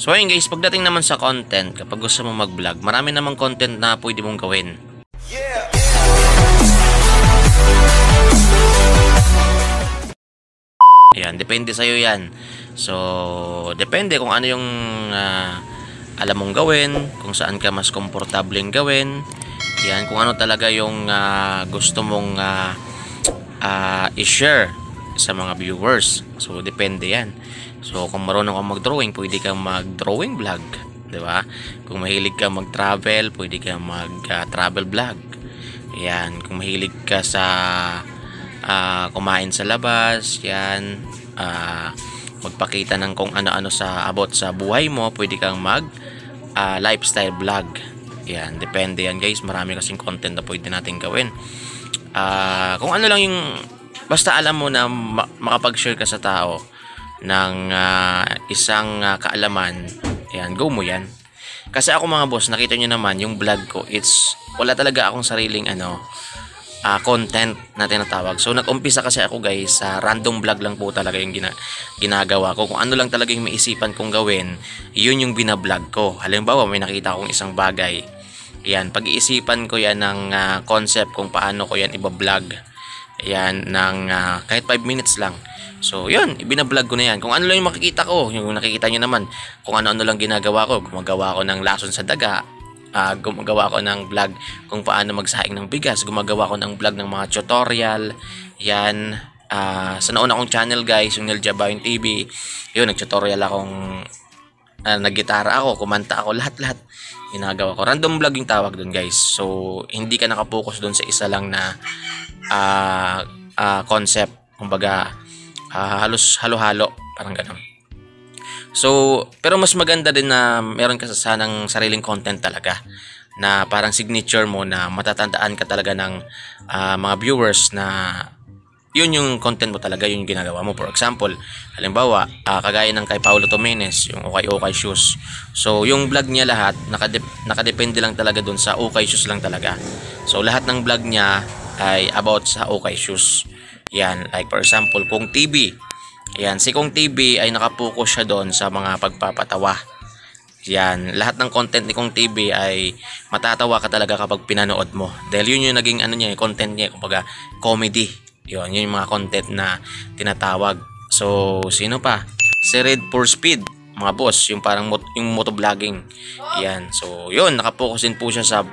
So ayun guys, pagdating naman sa content, kapag gusto mo mag-vlog, marami namang content na pwede mong gawin. Ayan, depende sa'yo yan. So, depende kung ano yung alam mong gawin, kung saan ka mas komportableng gawin. Yan, kung ano talaga yung gusto mong i-share sa mga viewers. So, depende yan. So, kung marunong kang mag-drawing, pwede kang mag-drawing vlog. Diba? Kung mahilig ka mag-travel, pwede kang mag-travel vlog. Yan, kung mahilig ka sa kumain sa labas, yan, magpakita ng kung ano-ano sa about sa buhay mo, pwede kang mag lifestyle vlog. Yan, depende yan guys, marami kasing content na pwede natin gawin. Kung ano lang yung basta alam mo na makapag-share ka sa tao ng isang kaalaman, yan, go mo yan. Kasi ako mga boss, nakita nyo naman yung vlog ko, wala talaga akong sariling content na tinatawag. So nag-umpisa kasi ako guys sa random vlog lang po talaga yung ginagawa ko. Kung ano lang talaga yung maisipan kong gawin, yun yung binablog ko. Halimbawa may nakita akong isang bagay, yan, pag-iisipan ko yan ng concept kung paano ko yan ibablog, yan, ng kahit 5 minutes lang. So yun, ibinablog ko na yan. Kung ano lang yung makikita ko, yung nakikita nyo naman, kung ano-ano lang ginagawa ko. Gumagawa ko ng lason sa daga, gumagawa ko ng vlog kung paano magsaing ng bigas, gumagawa ko ng vlog ng mga tutorial, yan. Sa nauna kong channel guys, yung Nel Jabayon TV, yun, nag-tutorial akong naggitara ako, kumanta ako, lahat-lahat ginagawa ko. Random vlog yung tawag dun guys. So hindi ka nakapokus dun sa isa lang na concept, kumbaga halos halo-halo, parang ganun. So, pero mas maganda din na meron ka sanang sariling content talaga na parang signature mo na matatandaan ka talaga ng mga viewers na yun yung content mo talaga, yun yung ginagawa mo. For example, halimbawa, kagaya ng kay Paulo Tomenes, yung Okay Shoes. So, yung vlog niya lahat, nakadepende lang talaga dun sa Okay Shoes lang talaga. So, lahat ng vlog niya ay about sa Okay Shoes. Yan, like for example, Kung TV. Yan, si Kung TV ay nakapokus siya doon sa mga pagpapatawa. Yan, lahat ng content ni Kung TV ay matatawa ka talaga kapag pinanood mo. Dahil yun yung naging niya, content niya, kumbaga comedy. Yun yung mga content na tinatawag. So, sino pa? Si Red for Speed, mga boss, yung parang yung motovlogging. Yan, so yun, nakapokus din po siya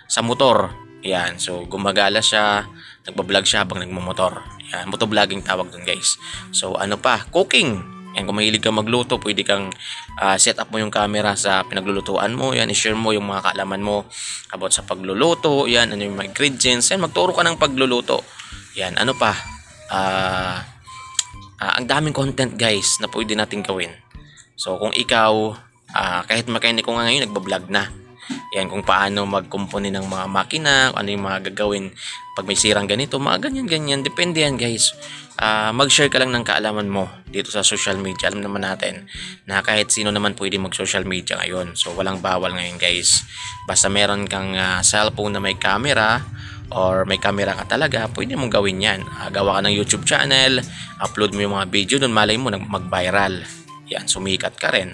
sa motor. Yan, so gumagala siya, nagbablog siya habang nagmamotor. Yan, motovlogging tawag dun guys. So ano pa? Cooking. Yan, kung mahilig kang magluto, pwede kang set up mo yung camera sa pinaglulutuan mo. Yan, i-share mo yung mga kaalaman mo about sa pagluluto. Yan, ano yung mga ingredients. Yan, magturo ka ng pagluluto. Yan, ano pa? Ang daming content guys na pwede natin gawin. So kung ikaw, kahit mekaniko nga ngayon, nagbablog na. Yan, kung paano magkumpuni ng mga makina, ano yung mga gagawin pag may sirang ganito, mga ganyan-ganyan. Depende yan guys. Mag-share ka lang ng kaalaman mo dito sa social media. Alam naman natin na kahit sino naman pwede mag-social media ngayon. So walang bawal ngayon guys. Basta meron kang cellphone na may camera or may camera ka talaga, pwede mong gawin yan. Gawa ka ng YouTube channel, upload mo yung mga video doon, malay mo mag-viral. Yan, sumikat ka rin.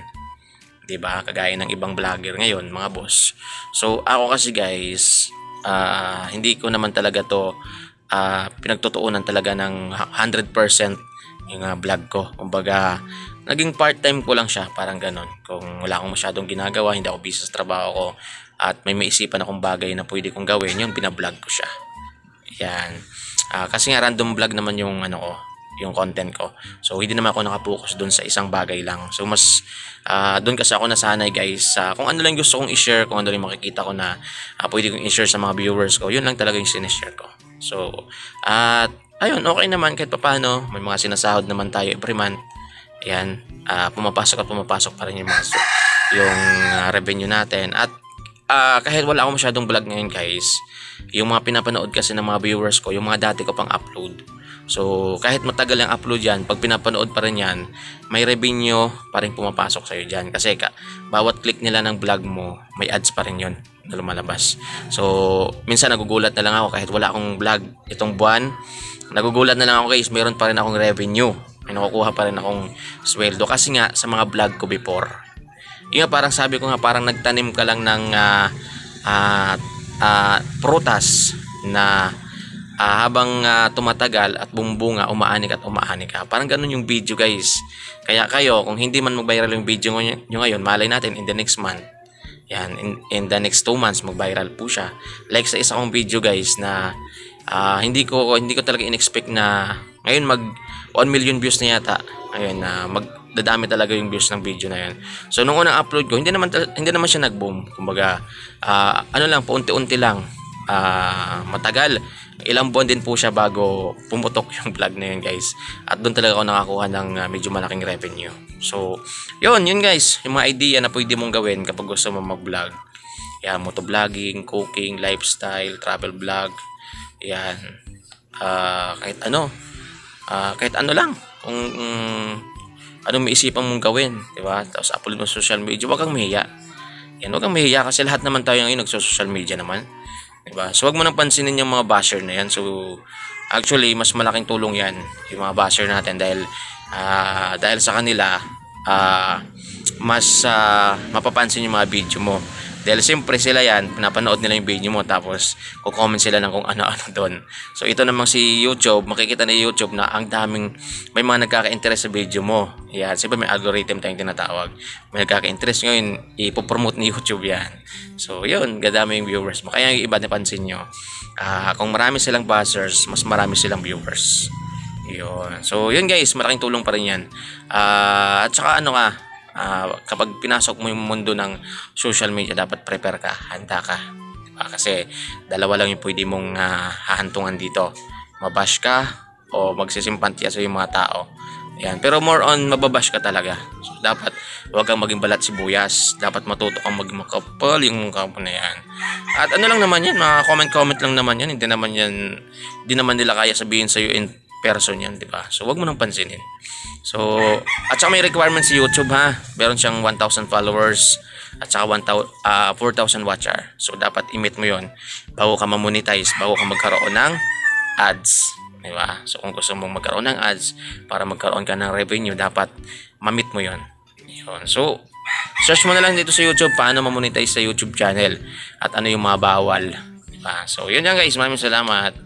Diba? Kagaya ng ibang vlogger ngayon, mga boss. So, ako kasi guys, hindi ko naman talaga to pinagtutuunan talaga ng 100% yung vlog ko. Kumbaga, naging part-time ko lang siya, parang ganon. Kung wala akong masyadong ginagawa, hindi ako busy sa trabaho ko, at may maisipan akong bagay na pwede kong gawin, yung binablog ko siya. Yan. Kasi nga random vlog naman yung yung content ko. So hindi naman ako nakapokus doon sa isang bagay lang. So mas doon kasi ako nasanay guys kung ano lang gusto kong i-share, kung ano lang makikita ko na pwede kong i-share sa mga viewers ko, yun lang talaga yung sinishare ko. So ayun, okay naman kahit papaano, may mga sinasahod naman tayo every month. Ayan, pumapasok pa rin yung yung revenue natin. At kahit wala akong masyadong vlog ngayon guys, yung mga pinapanood kasi ng mga viewers ko, yung mga dati ko pang upload. So kahit matagal ang upload yan, pag pinapanood pa rin yan, may revenue pa rin pumapasok sa'yo dyan. Kasi bawat click nila ng vlog mo, may ads pa rin yun na lumalabas. So minsan nagugulat na lang ako kahit wala akong vlog itong buwan. Nagugulat na lang ako guys, meron pa rin akong revenue. May nakukuha pa rin akong sweldo kasi nga sa mga vlog ko before. Yung parang sabi ko nga, parang nagtanim ka lang ng prutas na habang tumatagal at bumbunga, umaanik at umaanik ka. Parang ganun yung video guys. Kaya kayo, kung hindi man mag-viral yung video nyo ngayon, malay natin in the next month, yan, in the next 2 months mag-viral po siya. Like sa isa kong video guys na hindi ko talaga in-expect na ngayon mag 1 million views na yata. Ayun, magdadami talaga yung views ng video na yan. So nung unang upload ko, hindi naman siya nag-boom. Kumbaga ano lang, paunti-unti lang. Matagal. Ilang buwan din po siya bago pumutok yung vlog na yun guys. At doon talaga ako nakakuha ng medyo malaking revenue. So yun guys, yung mga idea na pwede mong gawin kapag gusto mo mag-vlog. Yan, motovlogging, cooking, lifestyle, travel vlog. Yan, kahit ano lang, kung ano may isipan mong gawin, di ba? Tapos upload mo sa social media, wag kang mahiya. Yan, wag kang mahiya kasi lahat naman tayo ngayon nagso-social media naman. Diba? So wag mo nang pansinin yung mga basher na yan. So actually mas malaking tulong yan yung mga basher natin dahil sa kanila mas mapapansin yung mga video mo. Dahil siyempre sila yan, pinapanood nila yung video mo tapos kukomment sila ng kung ano-ano doon. So ito namang si YouTube, makikita na YouTube na ang daming, may mga nagkaka-interest sa video mo. Yan, siyempre may algorithm tayong tinatawag. May nagkaka-interest ngayon, ipopromote ni YouTube yan. So yun, gadami yung viewers mo. Kaya yung iba napansin nyo, kung marami silang buzzers, mas marami silang viewers. Yun. So yun guys, malaking tulong pa rin yan. At saka kapag pinasok mo yung mundo ng social media, dapat prepare ka, handa ka, diba? Kasi dalawa lang yung pwede mong hahantungan dito, mabash ka o magsisimpantya sa yung mga tao. Ayan. Pero more on mababash ka talaga. So dapat huwag kang maging balat sibuyas, dapat matuto kang maging makapal yung mukha mo na yan. At ano lang naman yan, mga comment lang naman yan, hindi naman nila kaya sabihin sa iyo in person yan, diba? So wag mo nang pansinin. So, at saka may requirement si YouTube ha. Meron siyang 1,000 followers at saka 4,000 watcher. So, dapat i-meet mo yon bago ka ma-monetize, bago ka magkaroon ng ads. Diba? So, kung gusto mong magkaroon ng ads para magkaroon ka ng revenue, dapat ma-meet mo yon. So, search mo na lang dito sa YouTube paano ma-monetize sa YouTube channel at ano yung mga bawal. Diba? So, yun yan guys. Maraming salamat.